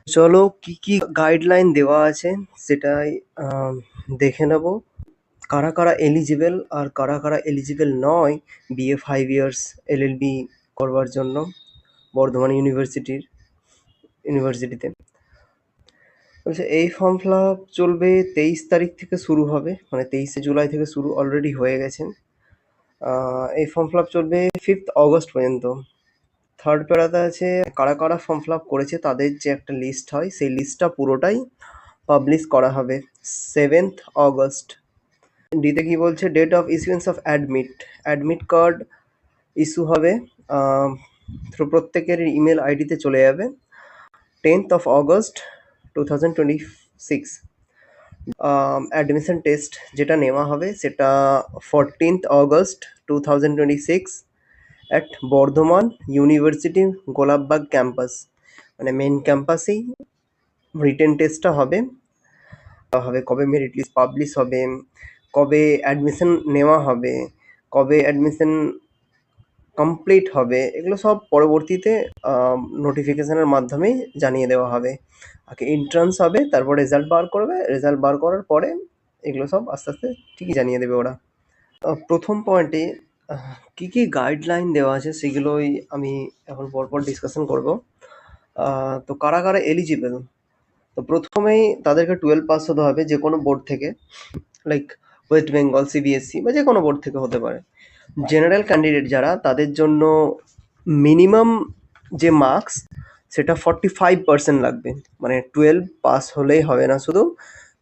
চলো কি কি গাইডলাইন দেওয়া আছে সেটাই দেখে নেব। কারা কারা এলিজিবল আর কারা কারা এলিজিবল নয় বিএ 5 ইয়ার্স এলএলবি করবার জন্য বর্ধমান ইউনিভার্সিটিতে। বলছে এই ফর্ম ফিল আপ চলবে 23 তারিখ থেকে শুরু হবে, মানে 23শে জুলাই থেকে শুরু, অলরেডি হয়ে গেছে। এই ফর্ম ফিল আপ চলবে 5th অগস্ট পর্যন্ত। থার্ড প্যারাতে আছে কারা কারা ফর্ম ফিল আপ করেছে তাদের যে একটা লিস্ট হয়, সেই লিস্টটা পুরোটাই পাবলিশ করা হবে 7th অগস্ট। ডিতে কি বলছে, date of issuance of admit card issue হবে, প্রত্যেকের ইমেল আইডিতে চলে যাবে 10th অগস্ট 2026। অ্যাডমিশন টেস্ট যেটা নেওয়া হবে সেটা 14th August 2026 at Bardhaman university Golapbag campus, মানে মেন ক্যাম্পাসেই রিটেন টেস্টটা হবে। কবে মেরিট লিস্ট পাবলিশ হবে, কবে অ্যাডমিশন নেওয়া হবে, কবে অ্যাডমিশন কমপ্লিট হবে, এগুলো সব পরবর্তীতে নোটিফিকেশনের মাধ্যমেই জানিয়ে দেওয়া হবে। আগে এন্ট্রান্স হবে, তারপর রেজাল্ট বার করবে, রেজাল্ট বার করার পরে এগুলো সব আস্তে আস্তে ঠিকই জানিয়ে দেবে ওরা। প্রথম পয়েন্টে কী কী গাইডলাইন দেওয়া আছে সেগুলোই আমি এখন পরপর ডিসকাশন করব। তো কারা কারা এলিজিবল, তো প্রথমেই তাদেরকে 12 পাস হতে হবে যে কোনো বোর্ড থেকে, লাইক ওয়েস্ট বেঙ্গল, সিবিএসসি বা যে কোনো বোর্ড থেকে হতে পারে। জেনারেল ক্যান্ডিডেট যারা, তাদের জন্য মিনিমাম যে মার্কস সেটা 45% লাগবে, মানে 12 পাস হলেই হবে না, শুধু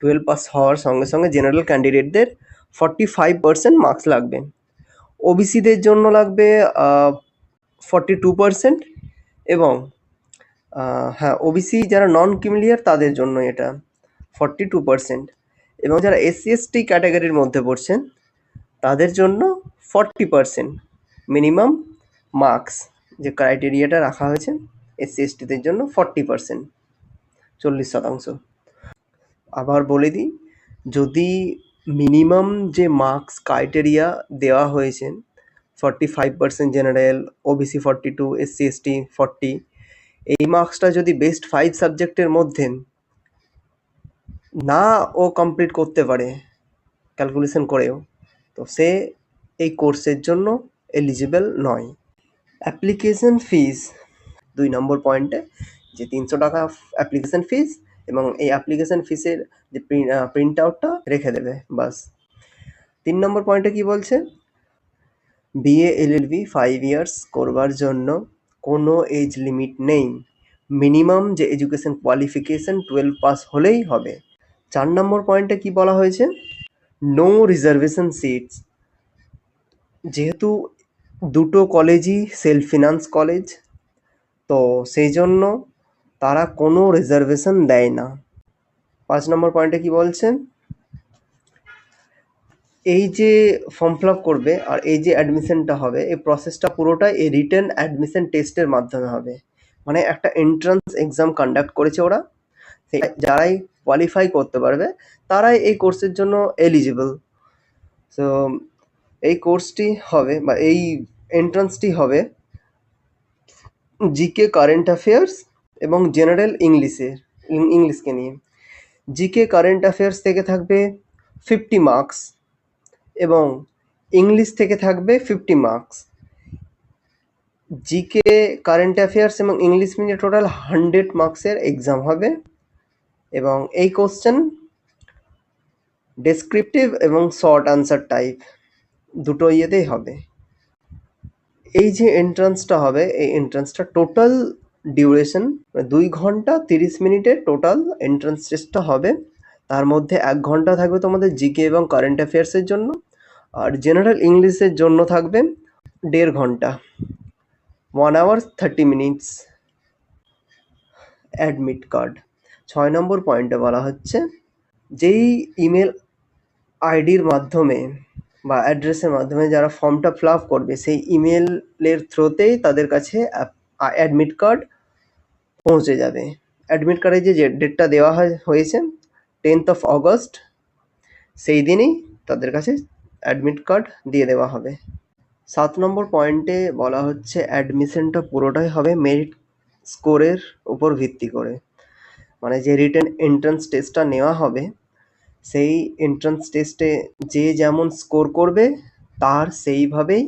12 পাস হওয়ার সঙ্গে সঙ্গে জেনারেল ক্যান্ডিডেটদের 45% মার্কস লাগবে। ওবিসিদের জন্য লাগবে 42%, এবং হ্যাঁ, ওবিসি যারা নন ক্রিমিলিয়ার তাদের জন্য এটা 42%, এবং যারা এসসি এসটি ক্যাটাগরির মধ্যে পড়ছেন তাদের জন্য 40% মিনিমাম মার্কস, যে ক্রাইটেরিয়াটা রাখা হয়েছে এসসি এসটিদের জন্য 40%, 40%। আবার বলে দিই, যদি মিনিমাম যে মার্কস ক্রাইটেরিয়া দেওয়া হয়েছে 45% জেনারেল, ওবিসি 42, এসসি এসটি 40, এই মার্কসটা যদি বেস্ট 5 সাবজেক্টের মধ্যে না ও কমপ্লিট করতে পারে ক্যালকুলেশন করেও, তো সে এই কোর্সের জন্য এলিজিবল নয়। অ্যাপ্লিকেশন ফিস 2 নম্বর পয়েন্টে, যে 300 টাকা অ্যাপ্লিকেশন ফিস, এবং এই অ্যাপ্লিকেশন ফিসের যে প্রিন্ট আউটটা রেখে দেবে, বাস। 3 নম্বর পয়েন্টে কি বলছে, বিএ এলএলবি 5 ইয়ার্স করবার জন্য কোনো এজ লিমিট নেই, মিনিমাম যে এডুকেশন কোয়ালিফিকেশন 12 পাস হলেই হবে। 4 নম্বর পয়েন্টে কি বলা হয়েছে, নো রিজার্ভেশন সিটস, যেহেতু দুটো কলেজই সেলফ ফিনান্স কলেজ, তো সেই জন্য তারা কোনো রিজার্ভেশন দেয় না। 5 নম্বর পয়েন্টে কি বলছে, এই যে ফর্ম ফিল আপ করবে আর এই যে অ্যাডমিশনটা হবে, এই প্রসেসটা পুরোটাই এই রিটেন অ্যাডমিশন টেস্টের মাধ্যমে হবে, মানে একটা এন্ট্রান্স এক্সাম কন্ডাক্ট করেছে ওরা, যারাই কোয়ালিফাই করতে পারবে তারাই এই কোর্সের জন্য এলিজিবল। সো এই কোর্সটি হবে বা এই এন্ট্রান্সটি হবে জিকে, কারেন্ট অ্যাফেয়ার্স এবং জেনারেল ইংলিশকে নিয়ে। জিকে কারেন্ট অ্যাফেয়ার্স থেকে থাকবে 50 মার্কস এবং ইংলিশ থেকে থাকবে 50 মার্কস। জিকে, কারেন্ট অ্যাফেয়ার্স এবং ইংলিশ মিলিয়ে টোটাল 100 মার্কসের এক্সাম হবে, এবং এই কোশ্চেন ডেসক্রিপটিভ এবং শর্ট আনসার টাইপ দুটো ইয়েতেই হবে। এই যে এন্ট্রান্সটা হবে, এই এন্ট্রান্সটা টোটাল ডিউরেশন 2 ঘন্টা 30 মিনিটের টোটাল এন্ট্রান্স টেস্টটা হবে। তার মধ্যে 1 ঘন্টা থাকবে তোমাদের জিকে এবং কারেন্ট অ্যাফেয়ার্সের জন্য, আর জেনারেল ইংলিশের জন্য থাকবে 1.5 ঘন্টা, 1 hour 30 minutes। অ্যাডমিট কার্ড 6 নম্বর পয়েন্টে বলা হচ্ছে, যেই ইমেল আইডির মাধ্যমে বা অ্যাড্রেসের মাধ্যমে যারা ফর্মটা ফিল আপ করবে, সেই ইমেলের থ্রুতেই তাদের কাছে অ্যাডমিট কার্ড পৌঁছে যাবে। অ্যাডমিট কার্ডে যে ডেটটা দেওয়া হয়েছে 10th অগস্ট, সেই দিনই তাদের কাছে অ্যাডমিট কার্ড দিয়ে দেওয়া হবে। 7 নম্বর পয়েন্টে বলা হচ্ছে অ্যাডমিশনটা পুরোটাই হবে মেরিট স্কোরের উপর ভিত্তি করে। মানে যে রিটেন এন্ট্রান্স টেস্টটা নেওয়া হবে, সেই এন্ট্রান্স টেস্টে যে যেমন স্কোর করবে তার সেইভাবেই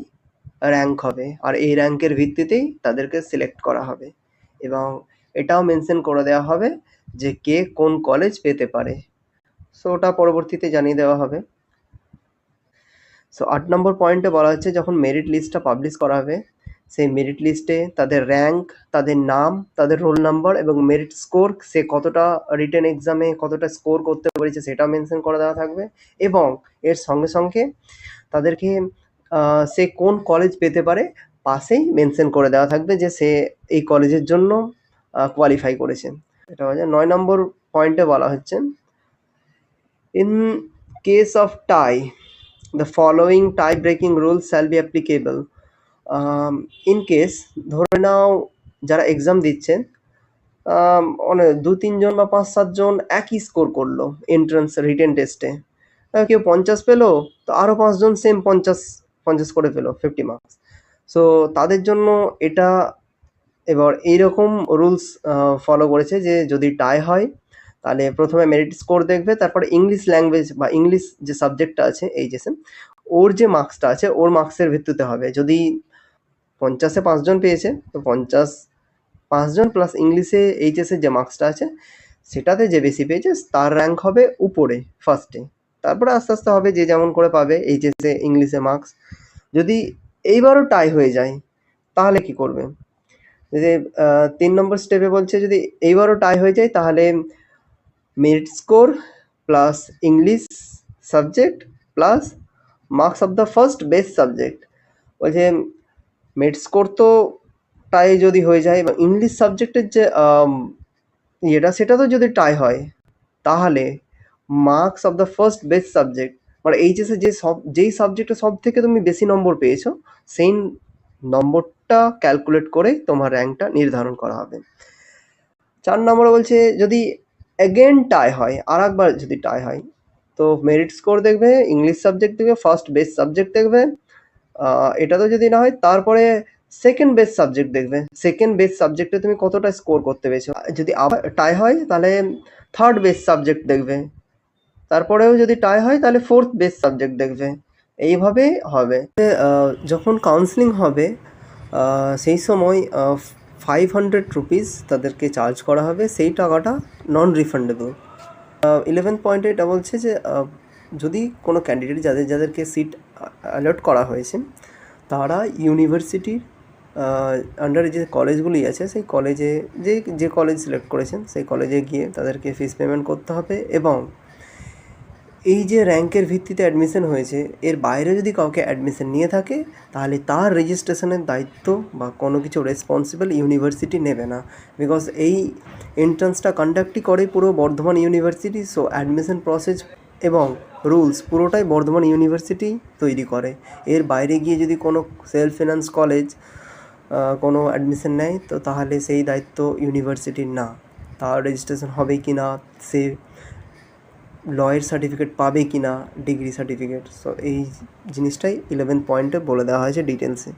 র্যাঙ্ক হবে, আর এই র্যাঙ্কের ভিত্তিতেই তাদেরকে সিলেক্ট করা হবে। এবং এটাও মেনশন করে দেওয়া হবে যে কে কোন কলেজ পেতে পারে, সো ওটা পরবর্তীতে জানিয়ে দেওয়া হবে। সো 8 নম্বর পয়েন্টে বলা হচ্ছে যখন মেরিট লিস্টটা পাবলিশ করা হবে, সেই মেরিট লিস্টে তাদের র্যাঙ্ক, তাদের নাম, তাদের রোল নাম্বার এবং মেরিট স্কোর, সে কতটা রিটেন এক্সামে কতটা স্কোর করতে পেরেছে সেটা মেনশন করে দেওয়া থাকবে। এবং এর সঙ্গে সঙ্গে তাদেরকে সে কোন কলেজ পেতে পারে পাশেই মেনশন করে দেওয়া থাকবে যে সে এই কলেজের জন্য কোয়ালিফাই করেছে। এটা হচ্ছে 9 নম্বর পয়েন্টে বলা হচ্ছে in case of tie the following tie breaking rules shall be applicable. In case ধরে নাও যারা এক্সাম দিচ্ছেন অনেক 2-3 জন বা 5-7 জন একই স্কোর করলো এন্ট্রান্স রিটেন টেস্টে, কেউ 50 পেলো, তো আরও 5 জন সেম 50 করে পেলো, 50 মার্কস। সো তাদের জন্য এটা এবার এইরকম রুলস ফলো করেছে যে যদি টাই হয় তাহলে প্রথমে মেরিট স্কোর দেখবে, তারপরে ইংলিশ ল্যাঙ্গুয়েজ বা ইংলিশ যে সাবজেক্টটা আছে এইচএসে, ওর যে মার্কসটা আছে ওর মার্কসের ভিত্তিতে হবে। যদি 50-এ 5 জন পেয়েছে তো 50 5 জন প্লাস ইংলিশে এইচএসের যে মার্কসটা আছে সেটাতে যে বেশি পেয়েছে তার র্যাঙ্ক হবে উপরে ফার্স্টে, তারপরে আস্তে আস্তে হবে যে যেমন করে পাবে এইচএসে ইংলিশে মার্কস। যদি এইবারও টাই হয়ে যায় তাহলে কি করবে? যে 3 নম্বর স্টেপে বলছে যদি এইবারও টাই হয়ে যায় তাহলে merit score plus English subject plus marks of the first best subject. বলছে মেরিট স্কোর তো টাই যদি হয়ে যায় এবং ইংলিশ সাবজেক্টের যে ইয়েটা সেটা তো যদি টাই হয় তাহলে marks of the first best subject, মানে এইচএসে যেই সাবজেক্টে সব থেকে তুমি বেশি নম্বর পেয়েছো সেই নম্বরটা ক্যালকুলেট করে তোমার র্যাঙ্কটা নির্ধারণ করা হবে। 4 নম্বরে বলছে যদি এগেন টাই হয়, আর একবার যদি টাই হয়, তো মেরিট স্কোর দেখবে, ইংলিশ সাবজেক্ট দেখবে, ফার্স্ট বেস্ট সাবজেক্ট দেখবে, এটা তো যদি না হয় তারপরে সেকেন্ড বেস্ট সাবজেক্ট দেখবে, সেকেন্ড বেস্ট সাবজেক্টে তুমি কতটা স্কোর করতে পেরেছো। যদি আবার টাই হয় তাহলে থার্ড বেস্ট সাবজেক্ট দেখবে, তারপরেও যদি টাই হয় তাহলে ফোর্থ বেস্ট সাবজেক্ট দেখবে, এইভাবে হবে। যখন কাউন্সেলিং হবে সেই সময় 500 রুপিস তাদেরকে চার্জ করা হবে, সেই টাকাটা নন রিফান্ডেবল। 11 পয়েন্টে এটা বলছে যে যদি কোনো ক্যান্ডিডেট যাদেরকে সিট অ্যালট করা হয়েছে তারা ইউনিভার্সিটির আন্ডারে যে কলেজগুলি আছে সেই কলেজে যে কলেজ সিলেক্ট করেছেন সেই কলেজে গিয়ে তাদেরকে ফিস পেমেন্ট করতে হবে। এবং এই যে র্যাঙ্কের ভিত্তিতে অ্যাডমিশন হয়েছে এর বাইরে যদি কাউকে অ্যাডমিশন নিয়ে থাকে তাহলে তার রেজিস্ট্রেশনের দায়িত্ব বা কোনো কিছু রেসপন্সিবল ইউনিভার্সিটি নেবে না, বিকজ এই এন্ট্রান্সটা কন্ডাক্টই করে পুরো Bardhaman university. So admission process এবং রুলস পুরোটাই বর্ধমান ইউনিভার্সিটি তৈরি করে। এর বাইরে গিয়ে যদি কোনো সেলফ ফিনান্স কলেজ কোনো অ্যাডমিশন নেয় তো তাহলে সেই দায়িত্ব ইউনিভার্সিটির না, তার রেজিস্ট্রেশন হবে কি না, সে লয়ের সার্টিফিকেট পাবে কি না, ডিগ্রি সার্টিফিকেট। সো এই জিনিসটাই 11 পয়েন্টে বলে দেওয়া হয়েছে ডিটেলসে।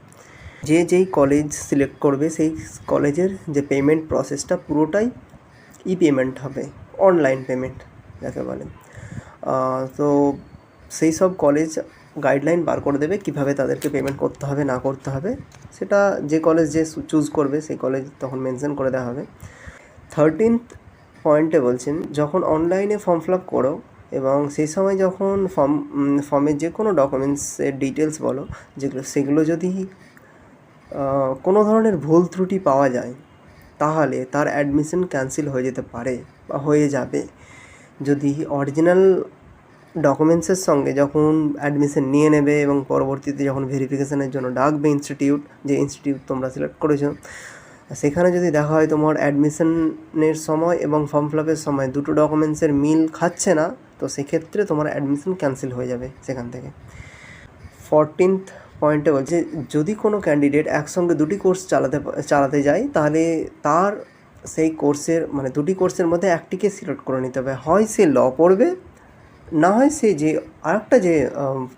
যেই কলেজ সিলেক্ট করবে সেই কলেজের যে পেমেন্ট প্রসেসটা পুরোটাই পেমেন্ট হবে, অনলাইন পেমেন্ট যাকে বলে। তো সেই সব কলেজ গাইডলাইন বার করে দেবে কীভাবে তাদেরকে পেমেন্ট করতে হবে না করতে হবে, সেটা যে কলেজ যে চুজ করবে সেই কলেজ তখন মেনশন করে দেওয়া হবে। 13th পয়েন্টে বলছেন যখন অনলাইনে ফর্ম ফিল আপ করো এবং সেই সময় যখন ফর্মের যে কোনো ডকুমেন্টসের ডিটেলস বলো সেগুলো যদি কোনো ধরনের ভুল ত্রুটি পাওয়া যায় তাহলে তার অ্যাডমিশন ক্যান্সেল হয়ে যেতে পারে বা হয়ে যাবে। যদি অরিজিনাল ডকুমেন্টসের সঙ্গে যখন অ্যাডমিশন নিয়ে নেবে এবং পরবর্তীতে যখন ভেরিফিকেশানের জন্য ডাকবে যে ইনস্টিটিউট তোমরা সিলেক্ট করেছো, সেখানে যদি দেখা হয় তোমার অ্যাডমিশনের সময় এবং ফর্ম ফিল আপের সময় দুটো ডকুমেন্টসের মিল খাচ্ছে না, তো সেক্ষেত্রে তোমার অ্যাডমিশন ক্যান্সেল হয়ে যাবে সেখান থেকে। 14th পয়েন্টে বলছে যদি কোনো ক্যান্ডিডেট একসঙ্গে দুটি কোর্স চালাতে যায় তাহলে তার সেই কোর্সের মানে দুটি কোর্সের মধ্যে একটিকে সিলেক্ট করে নিতে হবে, হয় সে ল পড়বে না হয় সে যে আরেকটা যে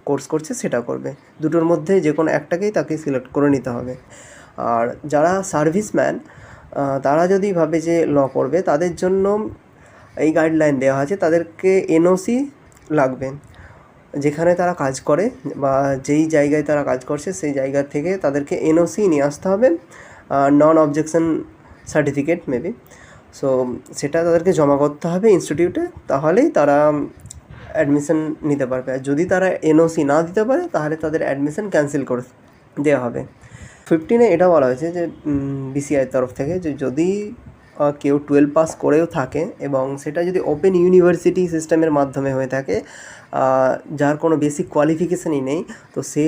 কোর্স করছে সেটা করবে, দুটোর মধ্যে যে কোনো একটাকেই তাকে সিলেক্ট করে নিতে হবে। আর যারা সার্ভিসম্যান তারা যদি ভাবে যে ল পড়বে তাদের জন্য এই গাইডলাইন দেওয়া আছে, তাদেরকে এনওসি লাগবে। যেখানে তারা কাজ করে বা যেই জায়গায় তারা কাজ করছে সেই জায়গা থেকে তাদেরকে এনওসি নিয়ে আসতে হবে, নন অবজেকশন সার্টিফিকেট মেবি। সো সেটা তাদেরকে জমা করতে হবে ইনস্টিটিউটে, তাহলেই তারা অ্যাডমিশন নিতে পারবে। আর যদি তারা এনওসি না দিতে পারে তাহলে তাদের অ্যাডমিশন ক্যান্সেল করে দেওয়া হবে। 15-এ এটা বলা হয়েছে যে বিসিআইয়ের তরফ থেকে যে যদি কেউ 12 পাস করেও থাকে এবং সেটা যদি ওপেন ইউনিভার্সিটি সিস্টেমের মাধ্যমে হয়ে থাকে, যার কোনো বেসিক কোয়ালিফিকেশানই নেই, তো সে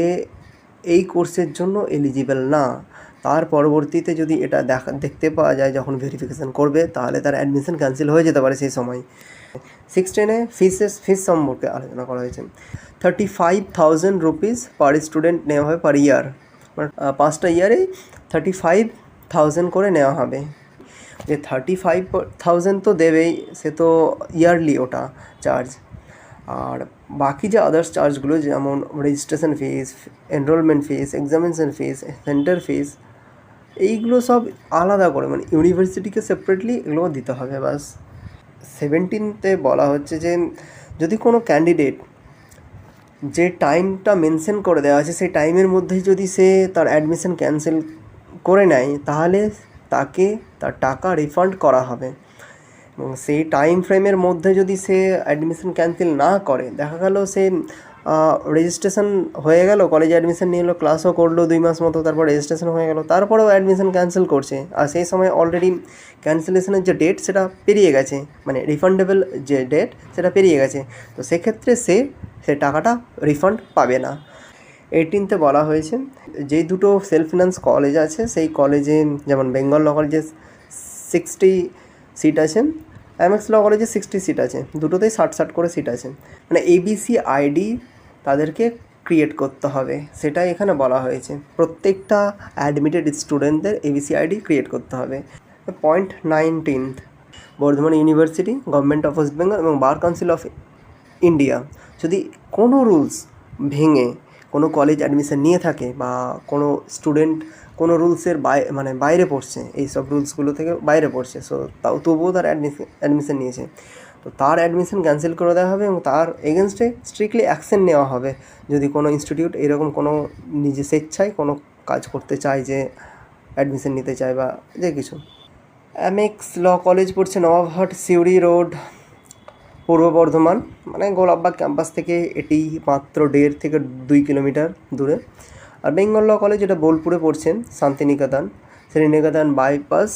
এই কোর্সের জন্য এলিজিবল না। তার পরবর্তীতে যদি এটা দেখতে পাওয়া যায় যখন ভেরিফিকেশান করবে, তাহলে তার অ্যাডমিশন ক্যান্সেল হয়ে যেতে পারে সেই সময়। 16-এ ফিস সম্পর্কে আলোচনা করা হয়েছে। 35,000 রুপিস পার স্টুডেন্ট নেওয়া হবে পার ইয়ার, মানে 5টা ইয়ারে 35,000 করে নেওয়া হবে। যে 35,000 তো দেবেই, সে তো ইয়ারলি ওটা চার্জ। আর বাকি যে আদার্স চার্জগুলো যেমন রেজিস্ট্রেশন ফিস, এনরোলমেন্ট ফিস, এক্সামিনেশন ফিস, সেন্টার ফিস, এইগুলো সব আলাদা করে, মানে ইউনিভার্সিটিকে সেপারেটলি এগুলো দিতে হবে বাস। 17-তে বলা হচ্ছে যে যদি কোনো ক্যান্ডিডেট যে টাইমটা মেনশন করে দেওয়া আছে সেই টাইমের মধ্যেই যদি সে তার অ্যাডমিশন ক্যান্সেল করে নেয়, তাহলে তাকে তার টাকা রিফান্ড করা হবে। এবং সেই টাইম ফ্রেমের মধ্যে যদি সে অ্যাডমিশন ক্যান্সেল না করে, দেখা গেল সে রেজিস্ট্রেশন হয়ে গেল, কলেজে অ্যাডমিশন নিয়ে এলো, ক্লাসও করলো 2 মাস মতো, তারপর রেজিস্ট্রেশন হয়ে গেল, তারপরেও অ্যাডমিশন ক্যান্সেল করছে, আর সেই সময় অলরেডি ক্যান্সেলেশনের যে ডেট সেটা পেরিয়ে গেছে, মানে রিফান্ডেবল যে ডেট সেটা পেরিয়ে গেছে, তো সেক্ষেত্রে সে টাকাটা রিফান্ড পাবে না। 18-তে বলা হয়েছে যেই দুটো সেলফ ফিনান্স কলেজ আছে সেই কলেজে, যেমন বেঙ্গল ল কলেজে 60 সিট আছে, এমএক্স ল কলেজে 60 সিট আছে, দুটোতেই 60 করে সিট আছে। মানে এবিসি আইডি তাদেরকে ক্রিয়েট করতে হবে, সেটাই এখানে বলা হয়েছে। প্রত্যেকটা অ্যাডমিটেড স্টুডেন্টদের এবিসি আইডি ক্রিয়েট করতে হবে। Point 19, Bardhaman university, government of West Bengal এবং বার কাউন্সিল অফ ইন্ডিয়া যদি কোনো রুলস ভেঙে কোনো কলেজ অ্যাডমিশন নিয়ে থাকে বা কোনো স্টুডেন্ট কোনো রুলসের বাইরে পড়ছে, এই সব রুলসগুলো থেকে বাইরে পড়ছে, সো তবুও তার অ্যাডমিশন নিয়েছে, তো তার অ্যাডমিশন ক্যান্সেল করে দেওয়া হবে এবং তার এগেনস্টে স্ট্রিক্টলি অ্যাকশন নেওয়া হবে যদি কোনো ইনস্টিটিউট এরকম কোনো নিজে স্বেচ্ছায় কোনো কাজ করতে চায়, যে অ্যাডমিশন নিতে চায় বা যে কিছু। এমএক্স ল কলেজ পড়ছে নবাবহাট, সিউড়ি রোড, পূর্ব বর্ধমান, মানে গোলাপবাগ ক্যাম্পাস থেকে এটি মাত্র 1.5 থেকে 2 কিলোমিটার দূরে। আর বেঙ্গল ল কলেজ যেটা বোলপুরে পড়ছেন, শান্তিনিকেতন, শ্রীনিকেতন বাইপাস,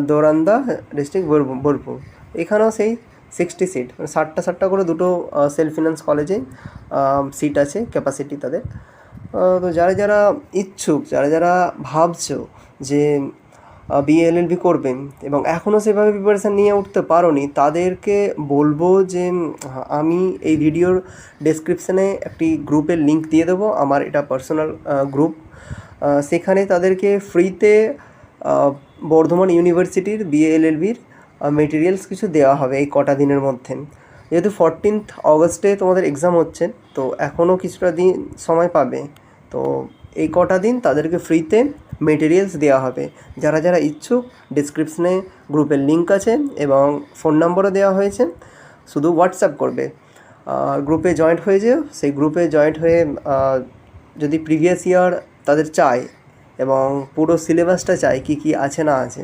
দোরান্দা ডিস্ট্রিক্ট, বোলপুর। এখানেও সেই 60 সিট, মানে 60টা করে দুটো সেলফ ফিনান্স কলেজে সিট আছে, ক্যাপাসিটি তাদের। তো যারা ইচ্ছুক, যারা ভাবছো যে বিএলএলবি করবেন এবং এখনও সেভাবে প্রিপারেশান নিয়ে উঠতে পারোনি, তাদেরকে বলবো যে আমি এই ভিডিওর ডেসক্রিপশানে একটি গ্রুপের লিঙ্ক দিয়ে দেবো, আমার এটা পার্সোনাল গ্রুপ। সেখানে তাদেরকে ফ্রিতে বর্ধমান ইউনিভার্সিটির বিএলএলবির মেটেরিয়ালস কিছু দেওয়া হবে এই কটা দিনের মধ্যে। যেহেতু 14th অগস্টে তোমাদের এক্সাম হচ্ছে, তো এখনও কিছুটা দিন সময় পাবে, তো এই কটা দিন তাদেরকে ফ্রিতে মেটেরিয়ালস দেওয়া হবে। যারা ইচ্ছুক, ডিসক্রিপশনে গ্রুপের লিঙ্ক আছে এবং ফোন নম্বরও দেওয়া হয়েছে, শুধু হোয়াটসঅ্যাপ করবে, গ্রুপে জয়েন্ট হয়ে যেও। সেই গ্রুপে জয়েন্ট হয়ে যদি প্রিভিয়াস ইয়ার তাদের চায় এবং পুরো সিলেবাসটা চায় কী আছে না আছে,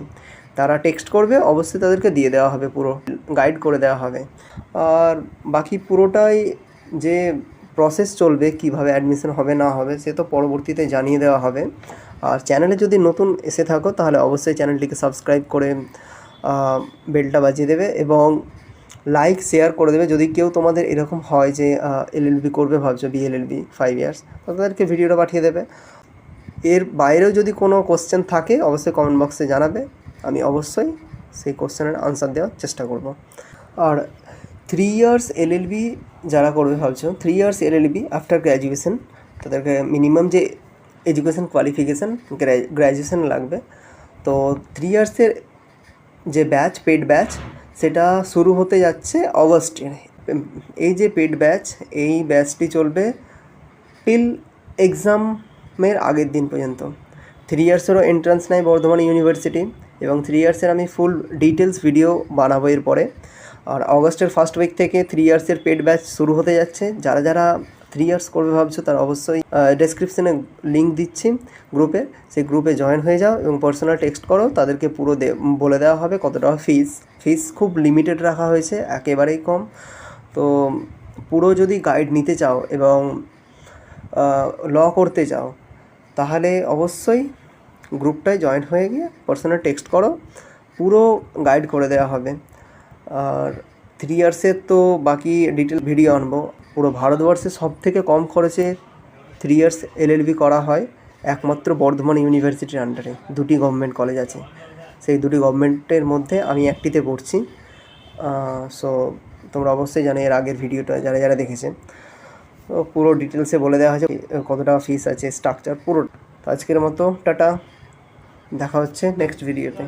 তারা টেক্সট করবে, অবশ্যই তাদেরকে দিয়ে দেওয়া হবে, পুরো গাইড করে দেওয়া হবে। আর বাকি পুরোটাই যে প্রসেস চলবে, কিভাবে অ্যাডমিশন হবে না হবে, সে তো পরবর্তীতে জানিয়ে দেওয়া হবে। আর চ্যানেলে যদি নতুন এসে থাকো তাহলে অবশ্যই চ্যানেলটিকে সাবস্ক্রাইব করে বেলটা বাজিয়ে দেবে এবং লাইক শেয়ার করে দেবে। যদি কেউ তোমাদের এরকম হয় যে এলএলবি করবে ভাবছো, বিএলএলবি 5 ইয়ার্স, তাদেরকে ভিডিওটা পাঠিয়ে দেবে। এর বাইরেও যদি কোনো কোশ্চেন থাকে অবশ্যই কমেন্ট বক্সে জানাবে, আমি অবশ্যই সেই কোশ্চেনের আনসার দেওয়ার চেষ্টা করব। আর 3 ইয়ার্স এলএলবি যারা করবে ভাবছো, 3 ইয়ার্স এলএলবি আফটার গ্র্যাজুয়েশন, তাদেরকে মিনিমাম যে এডুকেশন কোয়ালিফিকেশান গ্র্যাজুয়েশন লাগবে। তো 3 ইয়ার্সের যে ব্যাচ, পেড ব্যাচ, সেটা শুরু হতে যাচ্ছে অগস্টে। এই যে পেড ব্যাচ, এই ব্যাচটি চলবে টিল এক্সামের আগের দিন পর্যন্ত। 3 ইয়ার্সেরও এন্ট্রান্স নেয় বর্ধমান ইউনিভার্সিটি এবং 3 ইয়ার্সের আমি ফুল ডিটেলস ভিডিও বানাবো এরপরে। আর অগস্টের ফার্স্ট উইক থেকে 3 ইয়ার্সের পেড ব্যাচ শুরু হতে যাচ্ছে। যারা যারা 3 ইয়ার্স করবে ভাবছো তারা অবশ্যই ডেসক্রিপশনে লিঙ্ক দিচ্ছি গ্রুপে, সেই গ্রুপে জয়েন হয়ে যাও এবং পার্সোনাল টেক্সট করো, তাদেরকে পুরো বলে দেওয়া হবে কত টাকা ফিস খুব লিমিটেড রাখা হয়েছে, একেবারেই কম। তো পুরো যদি গাইড নিতে চাও এবং ল করতে চাও তাহলে অবশ্যই গ্রুপটায় জয়েন হয়ে গিয়ে পার্সোনাল টেক্সট করো, পুরো গাইড করে দেওয়া হবে। আর 3 ইয়ার্সের তো বাকি ডিটেল ভিডিও আনবো। পুরো ভারতবর্ষে সবথেকে কম খরচে 3 ইয়ার্স এলএলবি করা হয় একমাত্র বর্ধমান ইউনিভার্সিটির আন্ডারে। 2টি গভর্নমেন্ট কলেজ আছে, সেই 2টি গভর্নমেন্টের মধ্যে আমি একটিতে পড়ছি। সো তোমরা অবশ্যই জানো এর আগের ভিডিওটা যারা যারা দেখেছে, তো পুরো ডিটেলসে বলে দেওয়া হয়েছে কত টাকা ফিস আছে, স্ট্রাকচার পুরো। তো আজকের মতো টাটা, দেখা হচ্ছে নেক্সট ভিডিওতে।